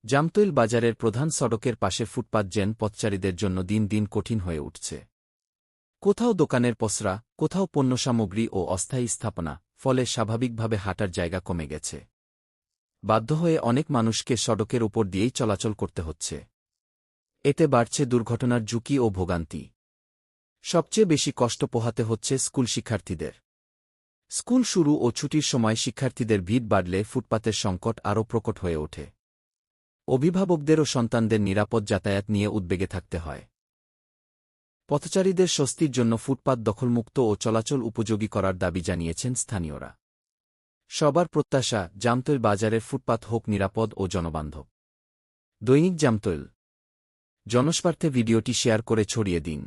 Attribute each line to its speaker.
Speaker 1: জামতৈল বাজারের প্রধান সড়কের পাশে ফুটপাত যেন পথচারীদের জন্য দিন দিন কঠিন হয়ে উঠছে। কোথাও দোকানের পসরা, কোথাও পণ্যসামগ্রী ও অস্থায়ী স্থাপনা, ফলে স্বাভাবিকভাবে হাঁটার জায়গা কমে গেছে। বাধ্য হয়ে অনেক মানুষকে সড়কের উপর দিয়েই চলাচল করতে হচ্ছে। এতে বাড়ছে দুর্ঘটনার ঝুঁকি ও ভোগান্তি। সবচেয়ে বেশি কষ্ট পোহাতে হচ্ছে স্কুল শিক্ষার্থীদের। স্কুল শুরু ও ছুটির সময় শিক্ষার্থীদের ভিড় বাড়লে ফুটপাতের সংকট আরও প্রকট হয়ে ওঠে। অভিভাবকদেরও সন্তানদের নিরাপদ যাতায়াত নিয়ে উদ্বেগে থাকতে হয়। পথচারীদের স্বস্তির জন্য ফুটপাত দখলমুক্ত ও চলাচল উপযোগী করার দাবি জানিয়েছেন স্থানীয়রা। সবার প্রত্যাশা, জামতৈল বাজারের ফুটপাত হোক নিরাপদ ও জনবান্ধব। দৈনিক জামতৈল। জনস্বার্থে ভিডিওটি শেয়ার করে ছড়িয়ে দিন।